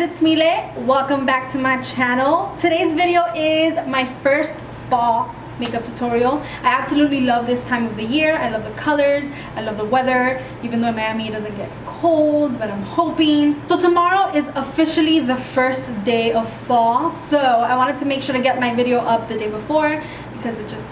it's Mile. Welcome back to my channel. Today's video is my first fall makeup tutorial. I absolutely love this time of the year. I love the colors, I love the weather, even though in Miami it doesn't get cold, but I'm hoping. So tomorrow is officially the first day of fall, so I wanted to make sure to get my video up the day before because it just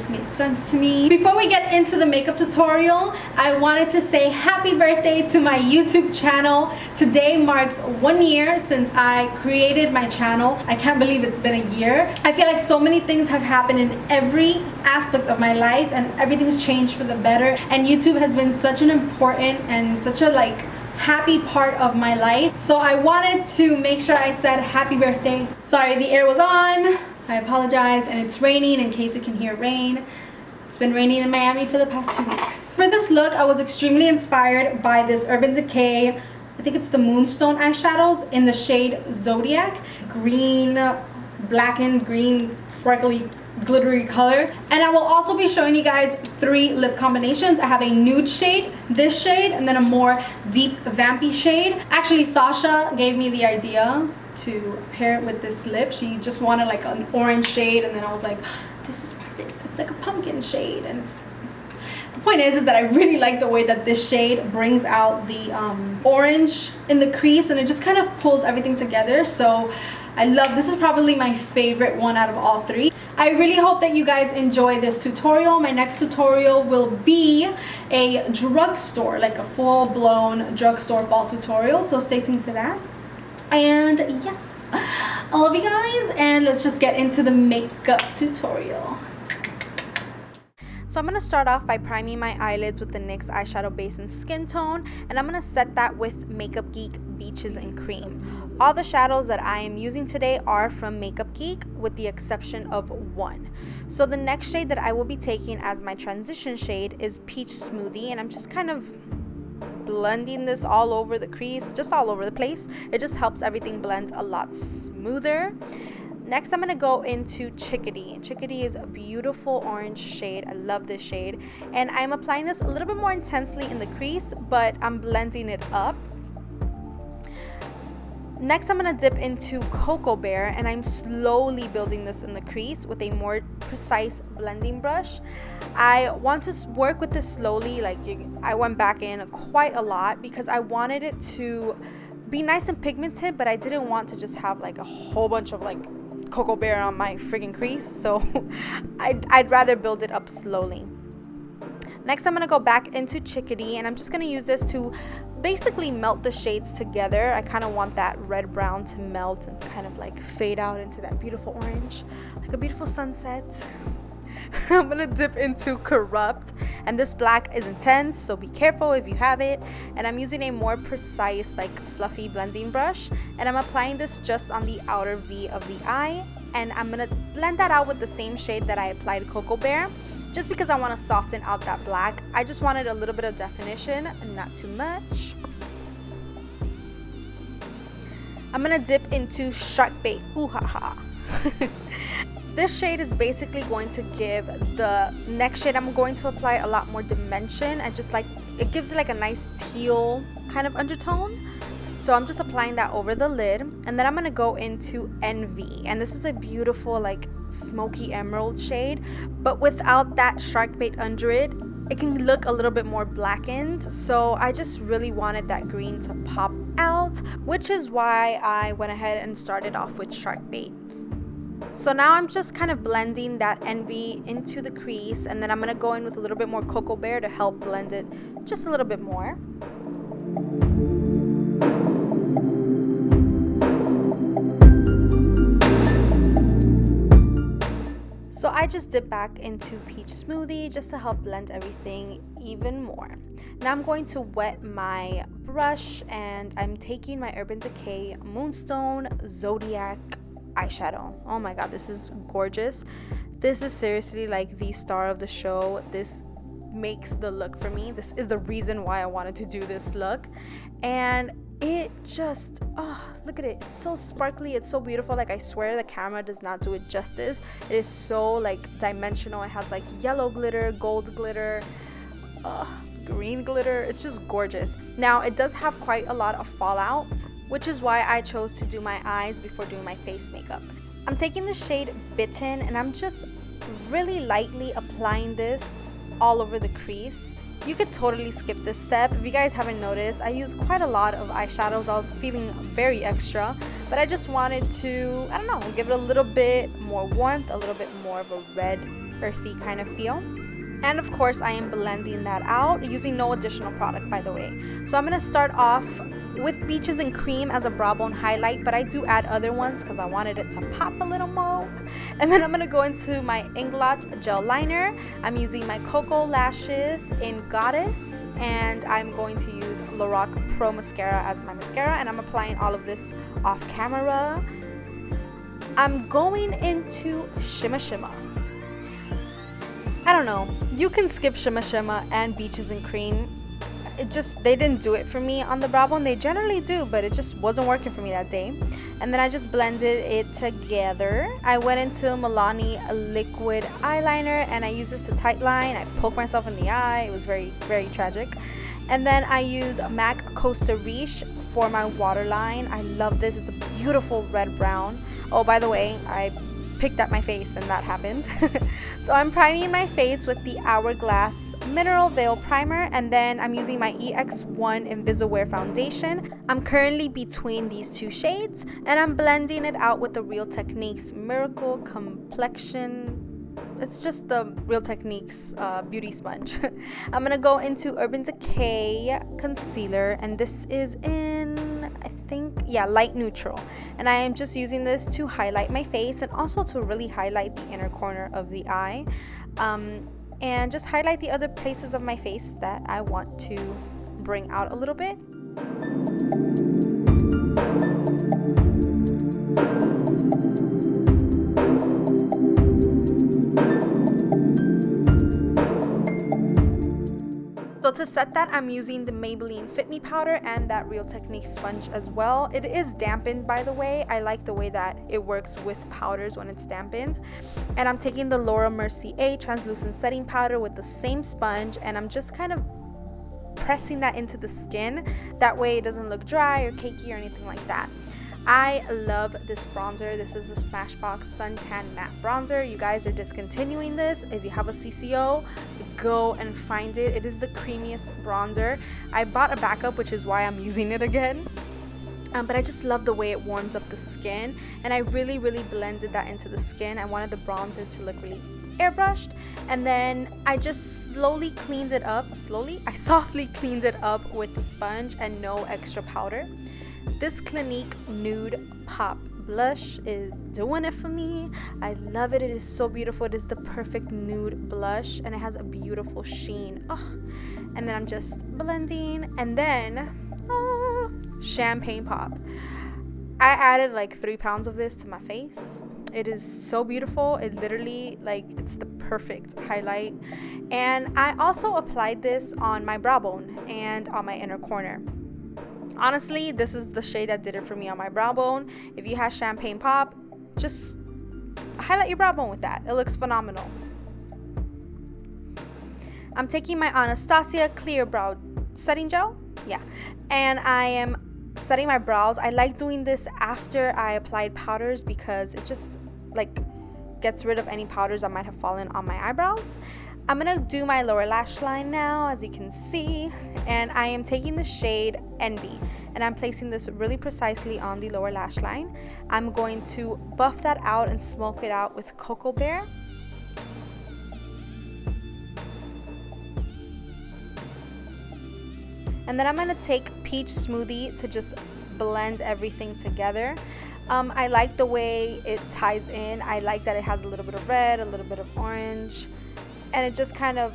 made sense to me. Before we get into the makeup tutorial, I wanted to say happy birthday to my YouTube channel. Today marks 1 year since I created my channel. I can't believe it's been a year. I feel like so many things have happened in every aspect of my life and everything's changed for the better, and YouTube has been such an important and such a happy part of my life. So I wanted to make sure I said happy birthday. Sorry, the air was on. I apologize, and it's raining in case you can hear rain. It's been raining in Miami for the past 2 weeks. For this look, I was extremely inspired by this Urban Decay, I think it's the Moonstone eyeshadows in the shade Zodiac. Green, blackened, green, sparkly, glittery color. And I will also be showing you guys 3 lip combinations. I have a nude shade, this shade, and then a more deep vampy shade. Actually, Sasha gave me the idea to pair it with this lip. She just wanted like an orange shade, and then I was like, this is perfect. It's like a pumpkin shade, and the point is that I really like the way that this shade brings out the orange in the crease, and it just kind of pulls everything together. So I love this. Is probably my favorite one out of all 3. I really hope that you guys enjoy this tutorial. My next tutorial will be a drugstore, like a full-blown drugstore fall tutorial, so stay tuned for that. And yes, I love you guys, and let's just get into the makeup tutorial. So I'm going to start off by priming my eyelids with the NYX eyeshadow base in Skin Tone, and I'm going to set that with Makeup Geek Beaches and Cream. All the shadows that I am using today are from Makeup Geek, with the exception of one. So the next shade that I will be taking as my transition shade is Peach Smoothie, and I'm just kind of blending this all over the crease, just all over the place. It just helps everything blend a lot smoother. Next, I'm going to go into Chickadee. Chickadee is a beautiful orange shade. I love this shade. And I'm applying this a little bit more intensely in the crease, but I'm blending it up. Next, I'm going to dip into Coco Bear, and I'm slowly building this in the crease with a more precise blending brush. I want to work with this slowly. I went back in quite a lot because I wanted it to be nice and pigmented, but I didn't want to just have a whole bunch of Coco Bear on my friggin' crease. So I'd rather build it up slowly. Next, I'm going to go back into Chickadee, and I'm just going to use this to basically melt the shades together. I kind of want that red brown to melt and kind of fade out into that beautiful orange, like a beautiful sunset. I'm going to dip into Corrupt, and this black is intense, so be careful if you have it. And I'm using a more precise, fluffy blending brush, and I'm applying this just on the outer V of the eye, and I'm going to blend that out with the same shade that I applied Coco Bear, just because I want to soften out that black. I just wanted a little bit of definition and not too much. I'm going to dip into Shark Bait. Ooh ha ha. This shade is basically going to give the next shade I'm going to apply a lot more dimension, and just it gives it a nice teal kind of undertone. So I'm just applying that over the lid, and then I'm going to go into Envy, and this is a beautiful smoky emerald shade, but without that shark bait under it. It can look a little bit more blackened, so I just really wanted that green to pop out, which is why I went ahead and started off with shark bait. So now I'm just kind of blending that Envy into the crease, and then I'm going to go in with a little bit more Coco Bear to help blend it just a little bit more. So I just dip back into Peach Smoothie just to help blend everything even more. Now I'm going to wet my brush, and I'm taking my Urban Decay Moonstone Zodiac eyeshadow. Oh my god, this is gorgeous. This is seriously the star of the show. This makes the look for me. This is the reason why I wanted to do this look, and it just, oh, look at it. It's so sparkly. It's so beautiful. I swear the camera does not do it justice. It is so dimensional. It has yellow glitter, gold glitter, green glitter. It's just gorgeous. Now it does have quite a lot of fallout, which is why I chose to do my eyes before doing my face makeup. I'm taking the shade Bitten and I'm just really lightly applying this all over the crease. You could totally skip this step. If you guys haven't noticed, I use quite a lot of eyeshadows. I was feeling very extra, but I just wanted to, I don't know, give it a little bit more warmth, a little bit more of a red, earthy kind of feel. And of course, I am blending that out using no additional product, by the way. So I'm going to start off with Beaches and Cream as a brow bone highlight, but I do add other ones because I wanted it to pop a little more. And then I'm going to go into my Inglot gel liner. I'm using my Koko lashes in Goddess, and I'm going to use Lorac Pro Mascara as my mascara, and I'm applying all of this off camera. I'm going into Shimma Shimma. I don't know, you can skip Shimma Shimma and Beaches and Cream. They didn't do it for me on the brow bone. They generally do, but it just wasn't working for me that day. And then I just blended it together. I went into Milani liquid eyeliner and I used this to tightline. I poked myself in the eye. It was very, very tragic. And then I use MAC Costa Riche for my waterline. I love this. It's a beautiful red brown. Oh, by the way, I picked at my face and that happened. So I'm priming my face with the Hourglass Mineral Veil Primer, and then I'm using my EX1 Invisiwear foundation. I'm currently between these two shades and I'm blending it out with the Real Techniques Miracle Complexion. It's just the Real Techniques beauty sponge. I'm gonna go into Urban Decay concealer, and this is in, I think, yeah, light neutral. And I am just using this to highlight my face and also to really highlight the inner corner of the eye. And just highlight the other places of my face that I want to bring out a little bit. So to set that, I'm using the Maybelline Fit Me powder and that Real Techniques sponge as well. It is dampened, by the way. I like the way that it works with powders when it's dampened. And I'm taking the Mercier Translucent setting powder with the same sponge, and I'm just kind of pressing that into the skin. That way it doesn't look dry or cakey or anything like that. I love this bronzer. This is the Smashbox Suntan Matte Bronzer. You guys are discontinuing this. If you have a CCO, go and find it. It is the creamiest bronzer. I bought a backup, which is why I'm using it again. But I just love the way it warms up the skin, and I really blended that into the skin. I wanted the bronzer to look really airbrushed, and then I just slowly cleaned it up. I softly cleaned it up with the sponge and no extra powder. This Clinique Nude Pop blush is doing it for me. I love it. It is so beautiful. It is the perfect nude blush, and it has a beautiful sheen. Oh. And then I'm just blending, and then champagne pop. I added like 3 pounds of this to my face. It is so beautiful. It literally, like, it's the perfect highlight. And I also applied this on my brow bone and on my inner corner. Honestly, this is the shade that did it for me on my brow bone. If you have champagne pop, just highlight your brow bone with that. It looks phenomenal. I'm taking my Anastasia Clear brow setting gel. Yeah. And I am setting my brows. I like doing this after I applied powders because it just like gets rid of any powders that might have fallen on my eyebrows. I'm gonna do my lower lash line now, as you can see, and I am taking the shade Envy, and I'm placing this really precisely on the lower lash line. I'm going to buff that out and smoke it out with Cocoa Bear. And then I'm gonna take Peach Smoothie to just blend everything together. I like the way it ties in. I like that it has a little bit of red, a little bit of orange, and it just kind of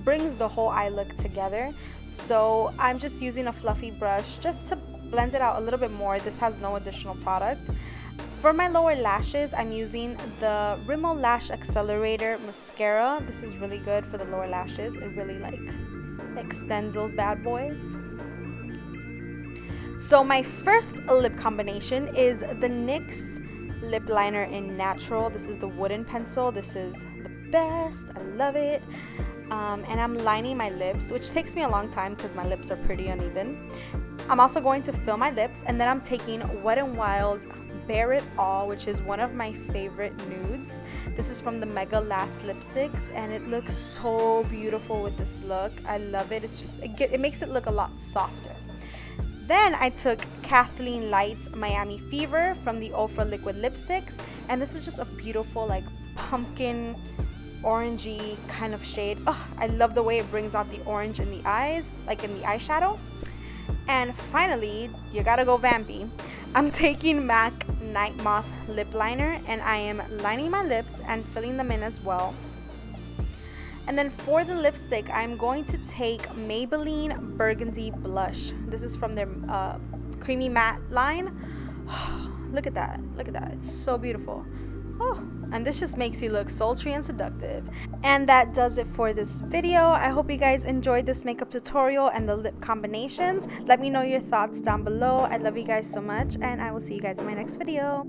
brings the whole eye look together. So I'm just using a fluffy brush just to blend it out a little bit more. This has no additional product. For my lower lashes, I'm using the Rimmel Lash Accelerator Mascara. This is really good for the lower lashes. It really like extends those bad boys. So my first lip combination is the NYX lip liner in Natural. This is the wooden pencil. This is the best. I love it. And I'm lining my lips, which takes me a long time because my lips are pretty uneven. I'm also going to fill my lips, and then I'm taking Wet n Wild Bare It All, which is one of my favorite nudes. This is from the Mega Last lipsticks, and it looks so beautiful with this look. I love it. It's just, it makes it look a lot softer. Then I took Kathleen Light's Miami Fever from the Ultra Liquid Lipsticks, and this is just a beautiful like pumpkin orangey kind of shade. Oh, I love the way it brings out the orange in the eyes, like in the eyeshadow. And finally, you gotta go vampy. I'm taking MAC Night Moth lip liner, and I am lining my lips and filling them in as well. And then for the lipstick, I'm going to take Maybelline Burgundy Blush. This is from their Creamy Matte line. Look at that. Look at that. It's so beautiful. Oh, and this just makes you look sultry and seductive. And that does it for this video. I hope you guys enjoyed this makeup tutorial and the lip combinations. Let me know your thoughts down below. I love you guys so much, and I will see you guys in my next video.